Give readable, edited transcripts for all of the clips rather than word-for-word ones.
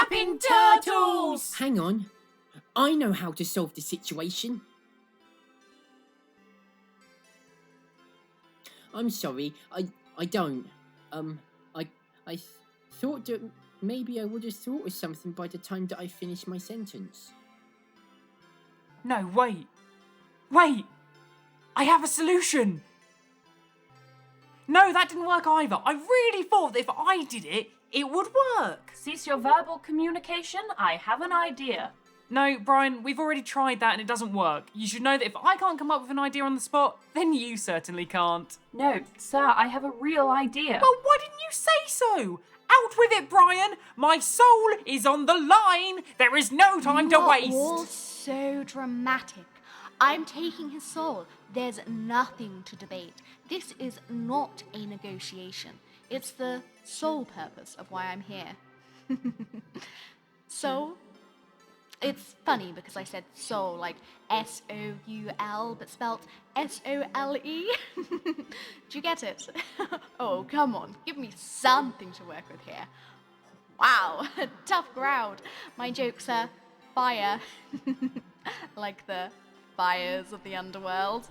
kidnapping turtles! Hang on. I know how to solve the situation. I'm sorry, I don't. I thought that maybe I would have thought of something by the time that I finished my sentence. No, wait. Wait! I have a solution! No, that didn't work either. I really thought that if I did it, it would work. Cease your verbal communication. I have an idea. No, Brian, we've already tried that and it doesn't work. You should know that if I can't come up with an idea on the spot, then you certainly can't. No, sir, I have a real idea. Well, why didn't you say so? Out with it, Brian! My soul is on the line! There is no time to waste! You're all so dramatic. I'm taking his soul. There's nothing to debate. This is not a negotiation. It's the sole purpose of why I'm here. So, it's funny because I said soul like S-O-U-L, but spelt S-O-L-E. Do you get it? Oh, come on. Give me something to work with here. Wow, tough crowd. My jokes are fire. Like the fires of the underworld.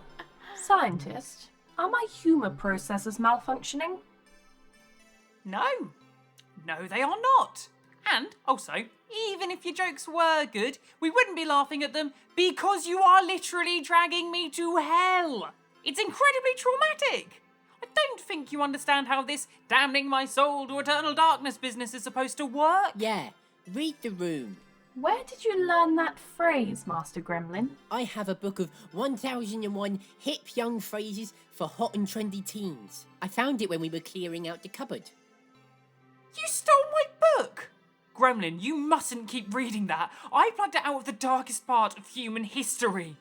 Scientist, are my humour processes malfunctioning? No. No, they are not. And, also, even if your jokes were good, we wouldn't be laughing at them because you are literally dragging me to hell. It's incredibly traumatic. I don't think you understand how this damning my soul to eternal darkness business is supposed to work. Yeah, read the room. Where did you learn that phrase, Master Gremlin? I have a book of 1001 hip young phrases for hot and trendy teens. I found it when we were clearing out the cupboard. You stole my book! Gremlin, you mustn't keep reading that. I plucked it out of the darkest part of human history.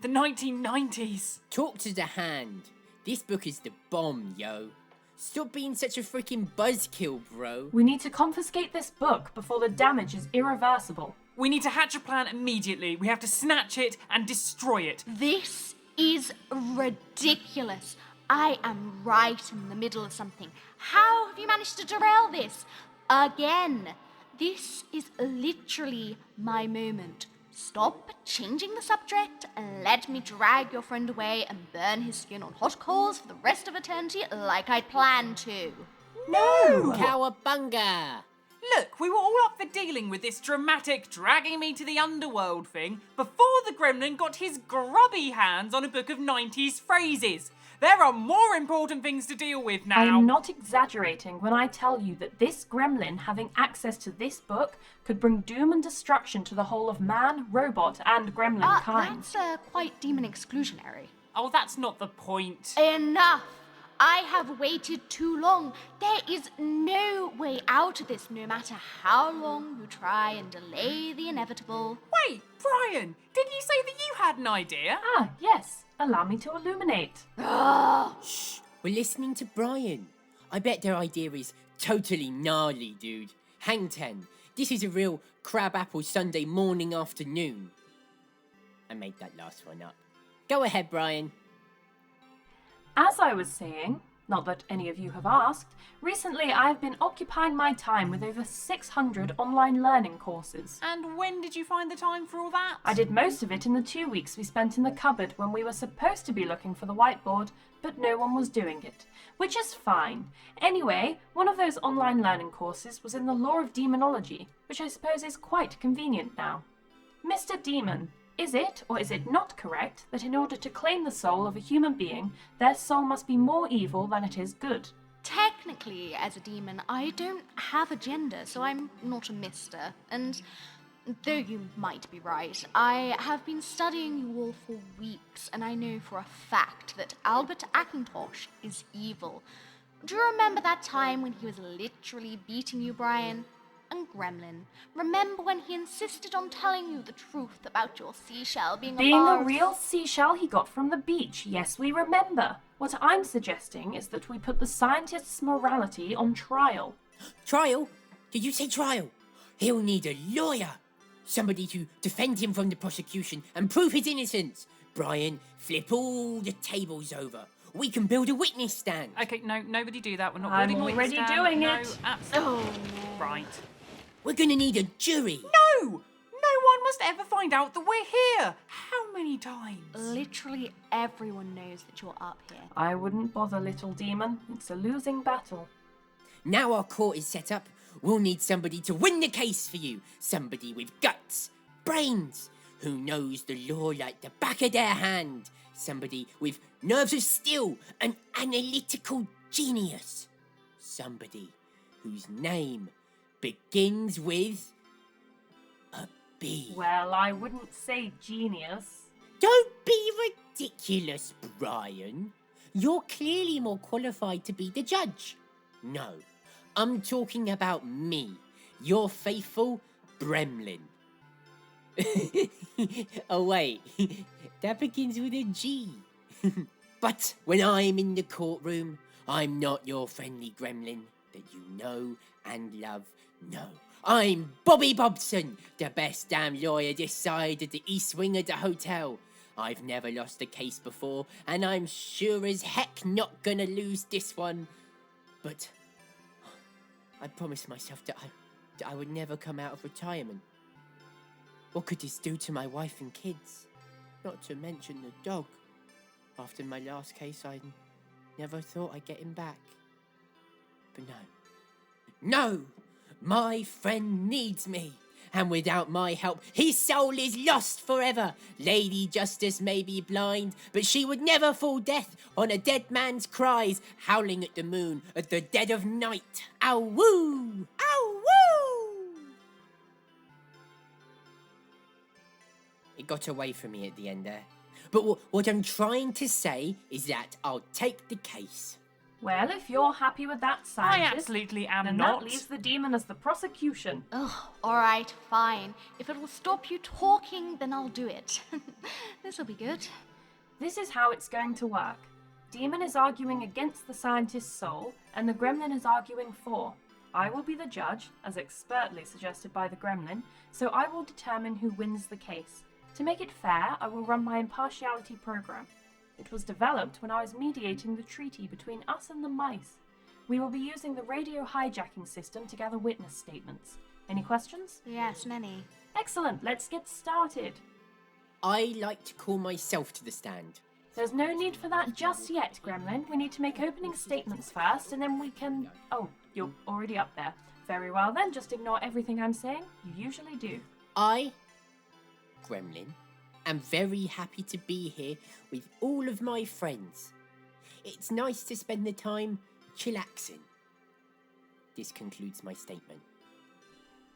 The 1990s. Talk to the hand. This book is the bomb, yo. Stop being such a freaking buzzkill, bro. We need to confiscate this book before the damage is irreversible. We need to hatch a plan immediately. We have to snatch it and destroy it. This is ridiculous. I am right in the middle of something. How have you managed to derail this? Again. This is literally my moment. Stop changing the subject and let me drag your friend away and burn his skin on hot coals for the rest of eternity like I'd planned to. No! Cowabunga! Look, we were all up for dealing with this dramatic dragging me to the underworld thing before the Gremlin got his grubby hands on a book of 90s phrases. There are more important things to deal with now. I'm not exaggerating when I tell you that this gremlin having access to this book could bring doom and destruction to the whole of man, robot, and gremlin kind. That's quite demon exclusionary. Oh, that's not the point. Enough! I have waited too long. There is no way out of this, no matter how long you try and delay the inevitable. Wait, Brian, didn't you say that you had an idea? Ah, yes. Allow me to illuminate. Shh, we're listening to Brian. I bet their idea is totally gnarly, dude. Hang 10. This is a real crab apple Sunday morning afternoon. I made that last one up. Go ahead, Brian. As I was saying, not that any of you have asked, recently I have been occupying my time with over 600 online learning courses. And when did you find the time for all that? I did most of it in the 2 weeks we spent in the cupboard when we were supposed to be looking for the whiteboard, but no one was doing it, which is fine. Anyway, one of those online learning courses was in the law of demonology, which I suppose is quite convenient now. Mr. Demon, is it or is it not correct that in order to claim the soul of a human being, their soul must be more evil than it is good? Technically, as a demon, I don't have a gender, so I'm not a mister. And though you might be right, I have been studying you all for weeks, and I know for a fact that Albert Ackintosh is evil. Do you remember that time when he was literally beating you, Brian? And Gremlin, remember when he insisted on telling you the truth about your seashell being a real seashell he got from the beach? Yes, we remember. What I'm suggesting is that we put the scientist's morality on trial. Trial? Did you say trial? He'll need a lawyer. Somebody to defend him from the prosecution and prove his innocence. Brian, flip all the tables over. We can build a witness stand. Okay, no, nobody do that. We're not I'm building a already witness stand. doing No, it. absolutely. Oh, no. Right. We're gonna need a jury. No! No one must ever find out that we're here. How many times? Literally everyone knows that you're up here. I wouldn't bother, little demon. It's a losing battle. Now our court is set up, we'll need somebody to win the case for you. Somebody with guts, brains, who knows the law like the back of their hand. Somebody with nerves of steel, an analytical genius. Somebody whose name begins with a B. Well, I wouldn't say genius. Don't be ridiculous, Brian. You're clearly more qualified to be the judge. No, I'm talking about me, your faithful Gremlin. Oh wait, that begins with a G. But when I'm in the courtroom, I'm not your friendly gremlin that you know and love. No, I'm Bobby Bobson, the best damn lawyer this side of the east wing of the hotel. I've never lost a case before, and I'm sure as heck not gonna lose this one. But I promised myself that I would never come out of retirement. What could this do to my wife and kids? Not to mention the dog. After my last case, I never thought I'd get him back. But no, my friend needs me. And without my help, his soul is lost forever. Lady Justice may be blind, but she would never fall deaf on a dead man's cries, howling at the moon at the dead of night. Ow woo! Ow woo! It got away from me at the end there. But what I'm trying to say is that I'll take the case. Well, if you're happy with that, I scientist, absolutely am then not. that leaves the demon as the prosecution. Ugh, alright, fine. If it will stop you talking, then I'll do it. This'll be good. This is how it's going to work. Demon is arguing against the scientist's soul, and the gremlin is arguing for. I will be the judge, as expertly suggested by the gremlin, so I will determine who wins the case. To make it fair, I will run my impartiality program. It was developed when I was mediating the treaty between us and the mice. We will be using the radio hijacking system to gather witness statements. Any questions? Yes, many. Excellent, let's get started. I like to call myself to the stand. There's no need for that just yet, Gremlin. We need to make opening statements first, and then we can... Oh, you're already up there. Very well then, just ignore everything I'm saying. You usually do. I, Gremlin, am very happy to be here with all of my friends. It's nice to spend the time chillaxing. This concludes my statement.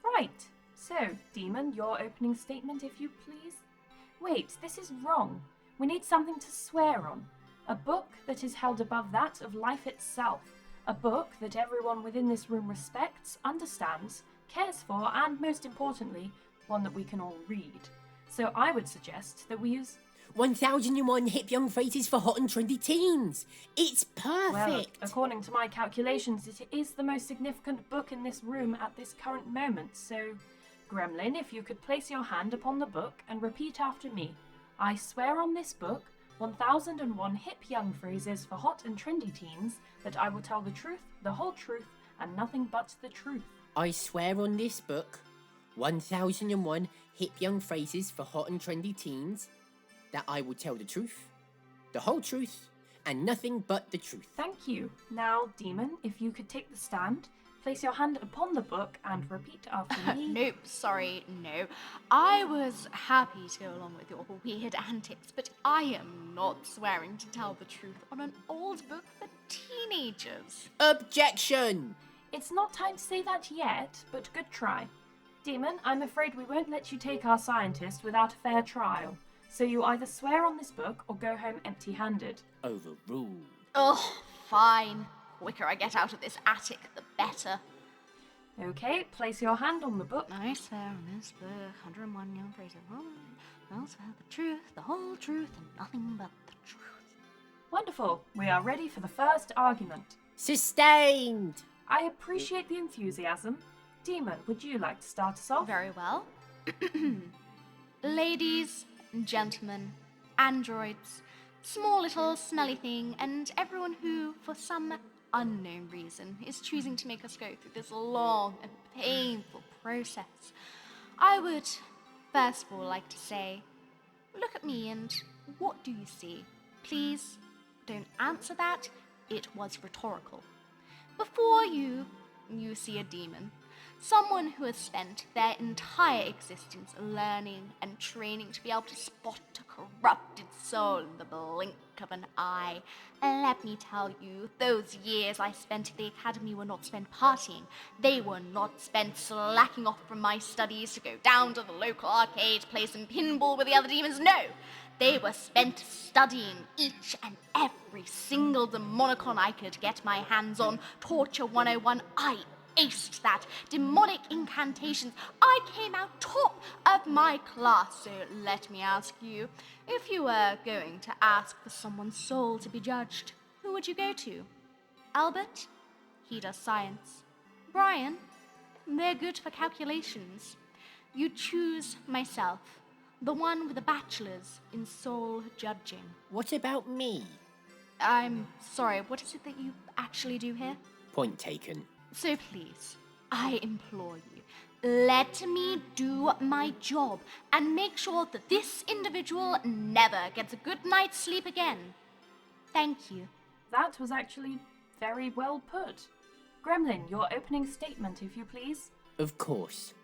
Right. So, Demon, your opening statement, if you please. Wait, this is wrong. We need something to swear on. A book that is held above that of life itself. A book that everyone within this room respects, understands, cares for, and most importantly, one that we can all read. So I would suggest that we use... 1001 hip young phrases for hot and trendy teens. It's perfect. Well, according to my calculations, it is the most significant book in this room at this current moment. So, Gremlin, if you could place your hand upon the book and repeat after me. I swear on this book, 1001 hip young phrases for hot and trendy teens, that I will tell the truth, the whole truth, and nothing but the truth. I swear on this book, 1001 hip young phrases for hot and trendy teens, that I will tell the truth, the whole truth, and nothing but the truth. Thank you. Now, Demon, if you could take the stand, place your hand upon the book and repeat after me. Nope, sorry, no. I was happy to go along with your weird antics, but I am not swearing to tell the truth on an old book for teenagers. Objection! It's not time to say that yet, but good try. Demon, I'm afraid we won't let you take our scientist without a fair trial. So you either swear on this book or go home empty-handed. Overruled. Oh, fine. Quicker I get out of this attic, the better. Okay, place your hand on the book. I swear on this book, 101 young phrases. I'll swear the truth, the whole truth, and nothing but the truth. Wonderful. We are ready for the first argument. Sustained! I appreciate the enthusiasm. Demon, would you like to start us off? Very well. Ladies, gentlemen, androids, small little smelly thing, and everyone who, for some unknown reason, is choosing to make us go through this long and painful process. I would, first of all, like to say, look at me and what do you see? Please, don't answer that. It was rhetorical. Before you see a demon. Someone who has spent their entire existence learning and training to be able to spot a corrupted soul in the blink of an eye. Let me tell you, those years I spent at the academy were not spent partying. They were not spent slacking off from my studies to go down to the local arcade, play some pinball with the other demons. No! They were spent studying each and every single demonicon I could get my hands on. Torture 101, I aced that. Demonic incantations, I came out top of my class. So let me ask you, if you were going to ask for someone's soul to be judged, who would you go to? Albert? He does science. Brian? They're good for calculations. You choose myself, the one with a bachelor's in soul judging. What about me? I'm sorry, what is it that you actually do here? Point taken. So please, I implore you, let me do my job and make sure that this individual never gets a good night's sleep again. Thank you. That was actually very well put. Gremlin, your opening statement, if you please. Of course.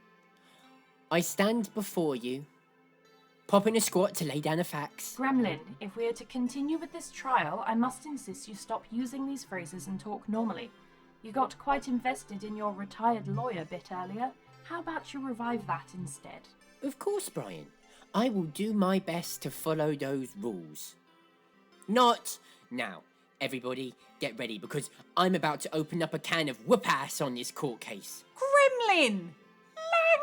I stand before you, pop in a squat to lay down the facts. Gremlin, if we are to continue with this trial, I must insist you stop using these phrases and talk normally. You got quite invested in your retired lawyer bit earlier. How about you revive that instead? Of course, Brian. I will do my best to follow those rules. Not now. Everybody, get ready, because I'm about to open up a can of whoop-ass on this court case. Gremlin!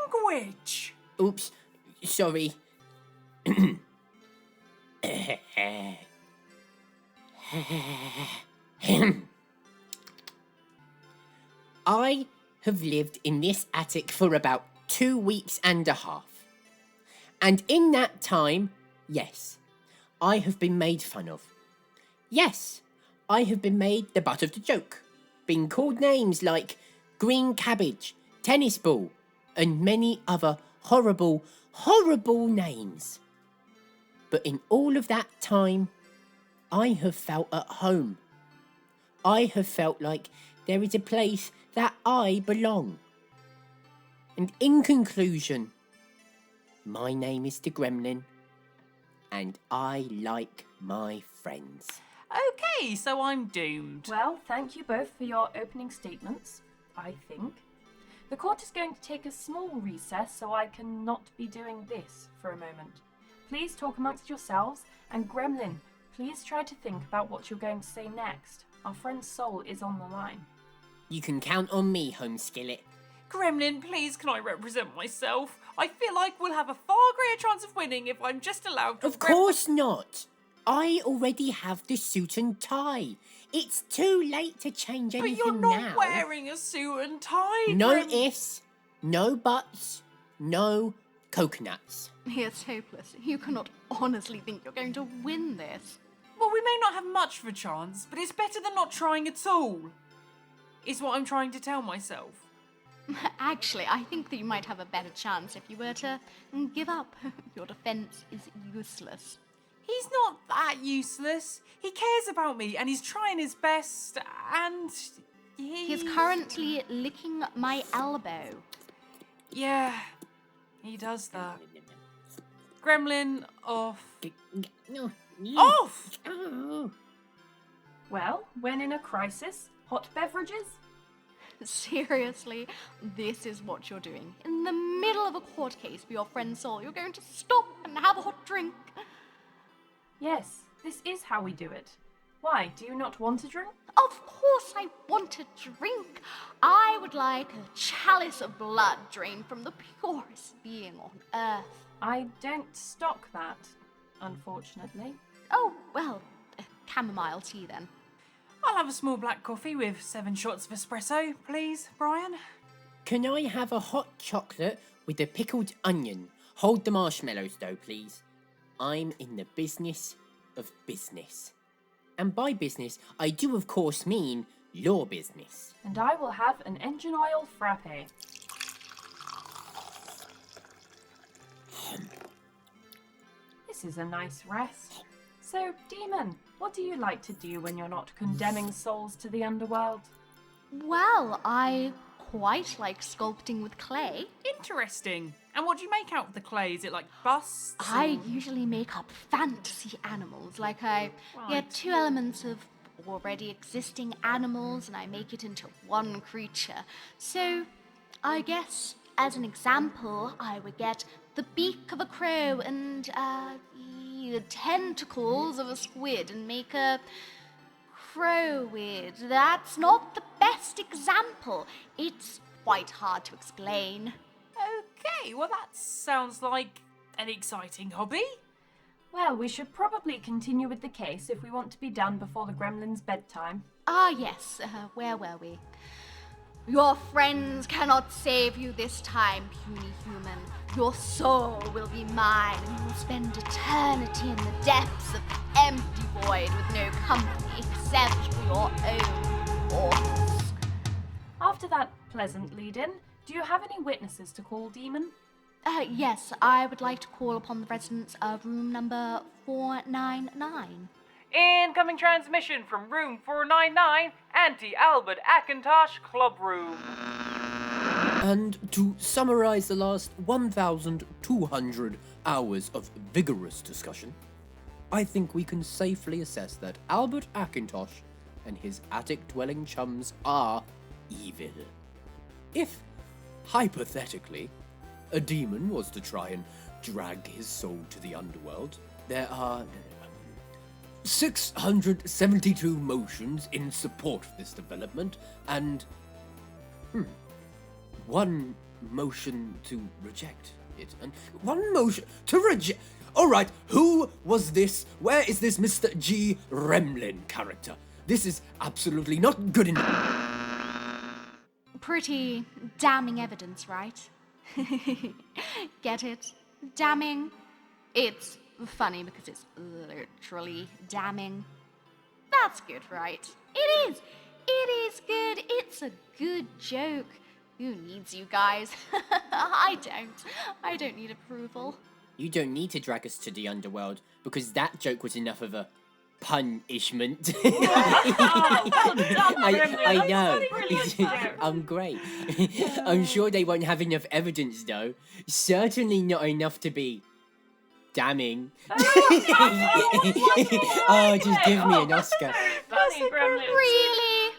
Language! Oops, sorry. I have lived in this attic for about 2 weeks and a half. And in that time, yes, I have been made fun of. Yes, I have been made the butt of the joke. Been called names like green cabbage, tennis ball, and many other horrible, horrible names. But in all of that time, I have felt at home. I have felt like there is a place that I belong. And in conclusion, my name is the Gremlin, and I like my friends. Okay, so I'm doomed. Well, thank you both for your opening statements, I think. The court is going to take a small recess so I can not be doing this for a moment. Please talk amongst yourselves, and Gremlin, please try to think about what you're going to say next. Our friend's soul is on the line. You can count on me, Home Skillet. Gremlin, please can I represent myself? I feel like we'll have a far greater chance of winning if I'm just allowed to... Of course not. I already have the suit and tie. It's too late to change But anything you're not now. wearing a suit and tie, No Gremlin. ifs, no buts, no coconuts. It's hopeless. You cannot honestly think you're going to win this. Well, we may not have much of a chance, but it's better than not trying at all, is what I'm trying to tell myself. Actually, I think that you might have a better chance if you were to give up. Your defense is useless. He's not that useless. He cares about me and he's trying his best and He's currently licking my elbow. Yeah, he does that. Gremlin, off. Off! Oh. Well, when in a crisis, hot beverages? Seriously, this is what you're doing. In the middle of a court case for your friend's soul, you're going to stop and have a hot drink. Yes, this is how we do it. Why, do you not want a drink? Of course I want a drink. I would like a chalice of blood drained from the purest being on earth. I don't stock that, unfortunately. Oh, well, chamomile tea then. I'll have a small black coffee with 7 shots of espresso, please, Brian. Can I have a hot chocolate with a pickled onion? Hold the marshmallows though, please. I'm in the business of business. And by business, I do of course mean law business. And I will have an engine oil frappe. This is a nice rest. So, Demon, what do you like to do when you're not condemning souls to the underworld? Well, I quite like sculpting with clay. Interesting. And what do you make out of the clay? Is it like busts? I usually make up fantasy animals. Like I get 2 elements of already existing animals and I make it into one creature. So I guess as an example, I would get the beak of a crow and the tentacles of a squid and make a crowid. That's not the best example. It's quite hard to explain. Okay, well that sounds like an exciting hobby. Well, we should probably continue with the case if we want to be done before the gremlin's bedtime. Ah, yes. Where were we? Your friends cannot save you this time, puny human. Your soul will be mine, and you will spend eternity in the depths of the empty void with no company except for your own thoughts. After that pleasant lead-in, do you have any witnesses to call, Demon? Yes, I would like to call upon the residents of room number 499. Incoming transmission from room 499, Albert Ackintosh Club Room. And to summarize the last 1,200 hours of vigorous discussion, I think we can safely assess that Albert Ackintosh and his attic-dwelling chums are evil. If, hypothetically, a demon was to try and drag his soul to the underworld, there are 672 motions in support of this development, and one motion to reject it, and one motion to reject. All right, who was this? Where is this Mr. G. Gremlin character? This is absolutely not good enough. Pretty damning evidence, right? Get it? Damning? It's funny because it's literally damning. That's good, right? It is! It is good! It's a good joke. Who needs you guys? I don't need approval. You don't need to drag us to the underworld, because that joke was enough of a punishment. I know. I'm great. I'm sure they won't have enough evidence, though. Certainly not enough to be damning. Oh, just give me an Oscar. Funny, Gremlin. Really?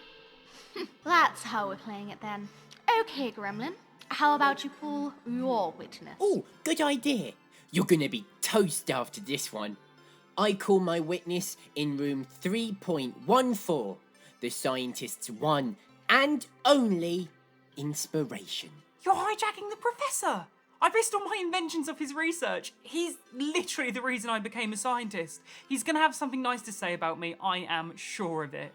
That's how we're playing it then. Okay, Gremlin. How about you pull your witness? Oh, good idea. You're gonna be toast after this one. I call my witness in room 3.14, the scientist's one and only inspiration. You're hijacking the professor. I based all my inventions off his research. He's literally the reason I became a scientist. He's going to have something nice to say about me. I am sure of it.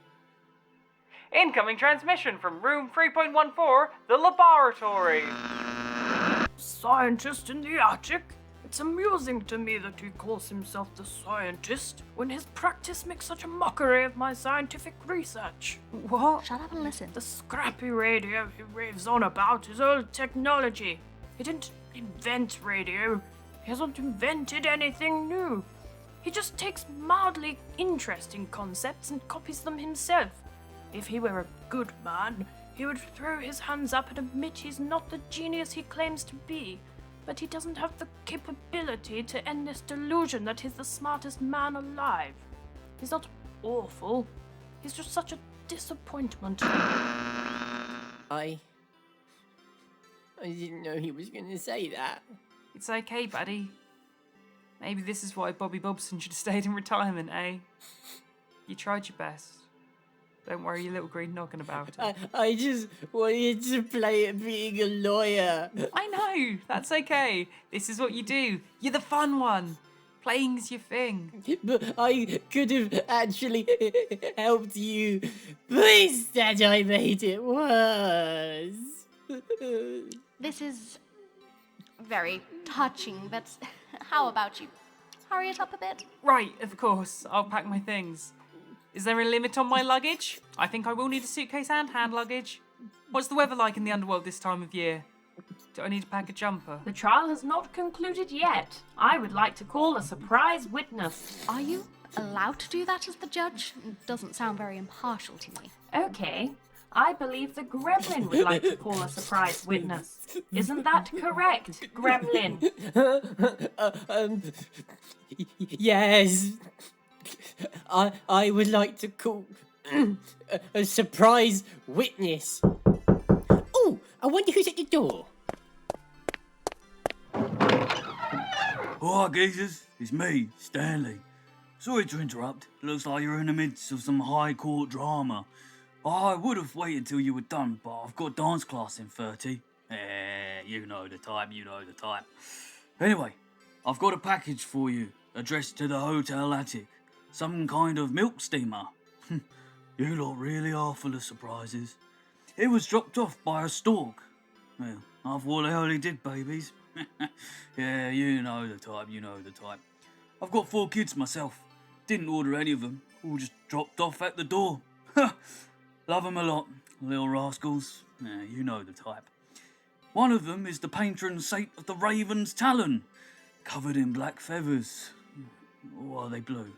Incoming transmission from room 3.14, the laboratory. Scientist in the attic? It's amusing to me that he calls himself the scientist when his practice makes such a mockery of my scientific research. What? Shut up and listen. The scrappy radio he raves on about is old technology. He didn't invent radio. He hasn't invented anything new. He just takes mildly interesting concepts and copies them himself. If he were a good man, he would throw his hands up and admit he's not the genius he claims to be. But he doesn't have the capability to end this delusion that he's the smartest man alive. He's not awful. He's just such a disappointment. I didn't know he was going to say that. It's okay, buddy. Maybe this is why Bobby Bobson should have stayed in retirement, eh? You tried your best. Don't worry your little green noggin about it. I just wanted to play at being a lawyer. I know, that's okay. This is what you do. You're the fun one. Playing's your thing. But I could have actually helped you, but instead I made it worse. This is very touching, but how about you hurry it up a bit? Right, of course. I'll pack my things. Is there a limit on my luggage? I think I will need a suitcase and hand luggage. What's the weather like in the underworld this time of year? Do I need to pack a jumper? The trial has not concluded yet. I would like to call a surprise witness. Are you allowed to do that as the judge? It doesn't sound very impartial to me. Okay, I believe the Gremlin would like to call a surprise witness. Isn't that correct, Gremlin? Yes. I would like to call a surprise witness. Oh, I wonder who's at the door. Alright, geezers, it's me, Stanley. Sorry to interrupt. Looks like you're in the midst of some high court drama. I would have waited till you were done, but I've got dance class in 30. You know the type, you know the type. Anyway, I've got a package for you, addressed to the hotel attic. Some kind of milk steamer. You lot really are full of surprises. It was dropped off by a stork. Well, I thought they only did babies. Yeah, you know the type, you know the type. I've got 4 kids myself. Didn't order any of them. All just dropped off at the door. Love them a lot, little rascals. Yeah, you know the type. One of them is the patron saint of the Raven's Talon, covered in black feathers. Or are they blue?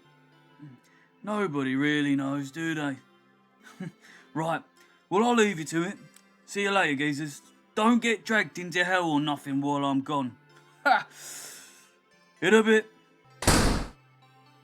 Nobody really knows, do they? Right, well I'll leave you to it. See you later, geezers. Don't get dragged into hell or nothing while I'm gone. Ha! In a bit.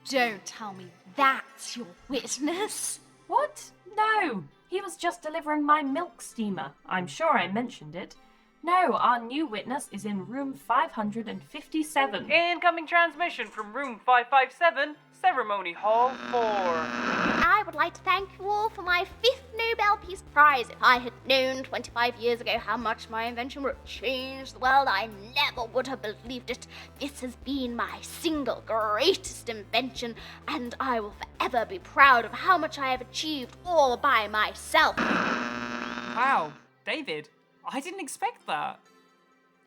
Don't tell me that's your witness. What? No, he was just delivering my milk steamer. I'm sure I mentioned it. No, our new witness is in room 557. Incoming transmission from room 557, ceremony hall 4. I would like to thank you all for my 5th Nobel Peace Prize. If I had known 25 years ago how much my invention would have changed the world, I never would have believed it. This has been my single greatest invention, and I will forever be proud of how much I have achieved all by myself. Wow, David, I didn't expect that.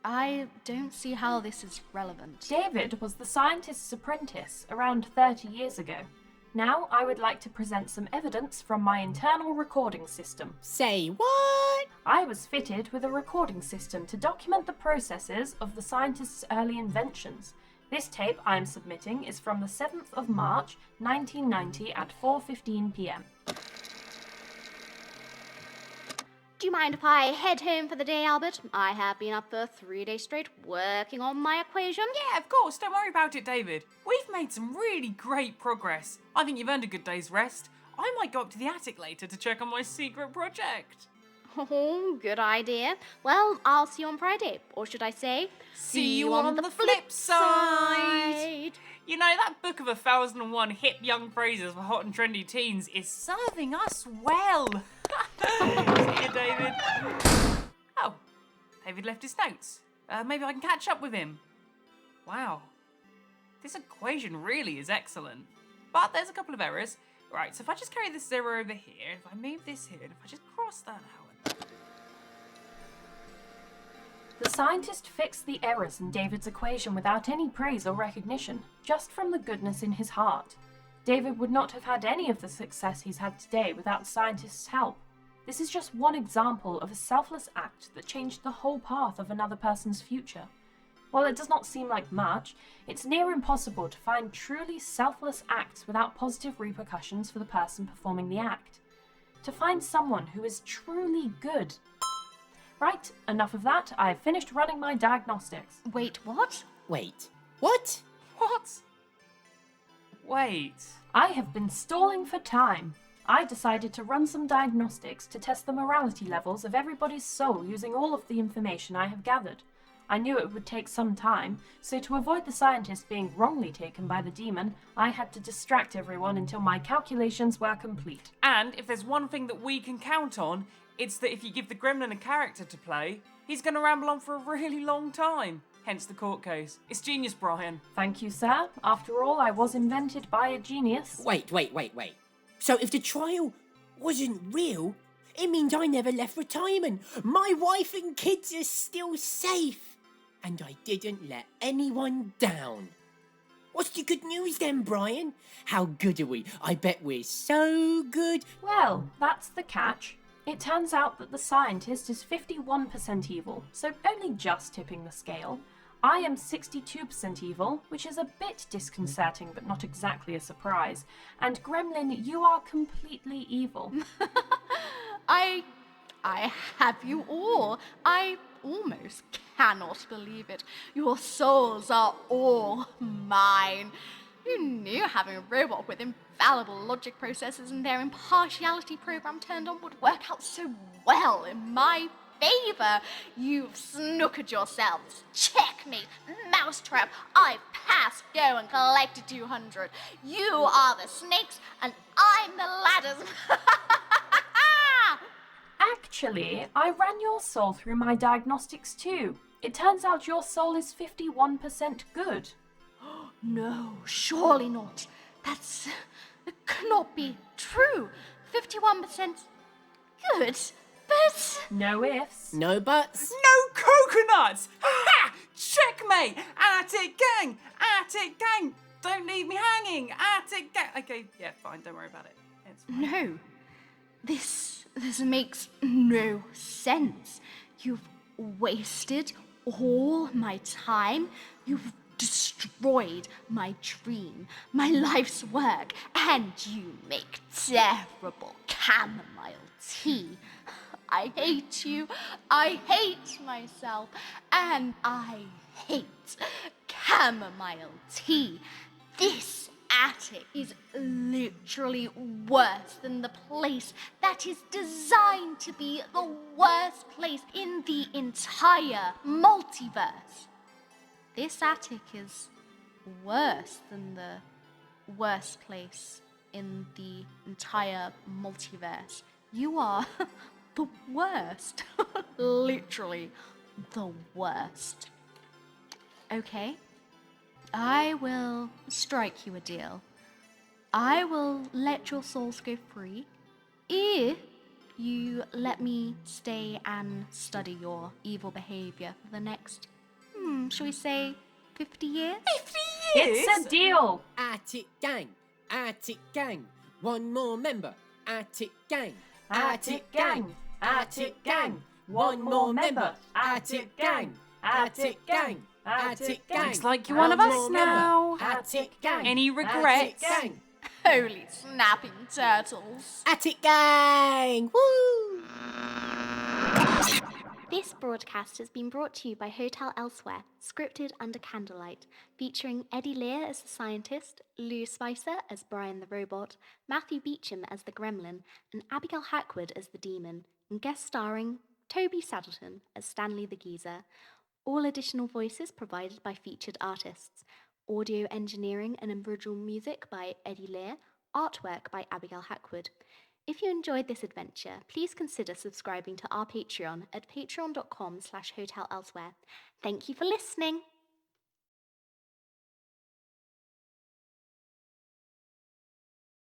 I don't see how this is relevant. David was the scientist's apprentice around 30 years ago. Now I would like to present some evidence from my internal recording system. Say what? I was fitted with a recording system to document the processes of the scientist's early inventions. This tape I am submitting is from the 7th of March, 1990 at 4:15 p.m. Do you mind if I head home for the day, Albert? I have been up for 3 days straight working on my equation. Yeah, of course, don't worry about it, David. We've made some really great progress. I think you've earned a good day's rest. I might go up to the attic later to check on my secret project. Oh, good idea. Well, I'll see you on Friday. Or should I say, See you on the flip side. You know, that book of 1001 hip young phrases for hot and trendy teens is serving us well. See you, David. Oh, David left his notes. Maybe I can catch up with him. Wow, this equation really is excellent. But there's a couple of errors. Right, so if I just carry this 0 over here, if I move this here, and if I just cross that out. The scientist fixed the errors in David's equation without any praise or recognition, just from the goodness in his heart. David would not have had any of the success he's had today without the scientist's help. This is just one example of a selfless act that changed the whole path of another person's future. While it does not seem like much, it's near impossible to find truly selfless acts without positive repercussions for the person performing the act. To find someone who is truly good. Right, enough of that. I've finished running my diagnostics. Wait, what? Wait, what? What? Wait. I have been stalling for time. I decided to run some diagnostics to test the morality levels of everybody's soul using all of the information I have gathered. I knew it would take some time, so to avoid the scientist being wrongly taken by the demon, I had to distract everyone until my calculations were complete. And if there's one thing that we can count on, it's that if you give the Gremlin a character to play, he's going to ramble on for a really long time. Hence the court case. It's genius, Brian. Thank you, sir. After all, I was invented by a genius. Wait. So if the trial wasn't real, it means I never left retirement. My wife and kids are still safe. And I didn't let anyone down. What's the good news then, Brian? How good are we? I bet we're so good. Well, that's the catch. It turns out that the scientist is 51% evil, so only just tipping the scale. I am 62% evil, which is a bit disconcerting but not exactly a surprise. And Gremlin, you are completely evil. I have you all. I almost cannot believe it. Your souls are all mine. Who knew having a robot with infallible logic processors and their impartiality program turned on would work out so well in my favor? You've snookered yourselves. Checkmate. Mousetrap. I've passed go and collected 200. You are the snakes and I'm the ladders. Actually, I ran your soul through my diagnostics too. It turns out your soul is 51% good. No, surely not. That cannot be true. 51% good, but... No ifs. No buts. No coconuts! Ha! Checkmate! At it, gang! At it, gang! Don't leave me hanging! At it, gang! Okay, yeah, fine, don't worry about it. It's fine. No. This makes no sense. You've wasted all my time. You've destroyed my dream, my life's work, and you make terrible chamomile tea. I hate you, I hate myself, and I hate chamomile tea. This attic is literally worse than the place that is designed to be the worst place in the entire multiverse. This attic is worse than the worst place in the entire multiverse. You are the worst. Literally the worst. Okay, I will strike you a deal. I will let your souls go free if you let me stay and study your evil behavior for the next shall we say 50 years? 50 years? It's a deal. Attic gang. Attic gang. One more member. Attic gang. Attic gang. Attic gang. One more member. Attic gang. Attic gang. Attic gang. Looks like you're one of us now. Attic gang. Any regrets? Attic gang. Holy snapping turtles. Attic gang. Woo! This broadcast has been brought to you by Hotel Elsewhere, scripted under candlelight, featuring Eddie Lear as the scientist, Lou Spicer as Brian the robot, Matthew Beecham as the gremlin, and Abigail Hackwood as the demon, and guest starring Toby Saddleton as Stanley the geezer. All additional voices provided by featured artists. Audio engineering and original music by Eddie Lear, artwork by Abigail Hackwood. If you enjoyed this adventure, please consider subscribing to our Patreon at patreon.com/hotelelsewhere. Thank you for listening.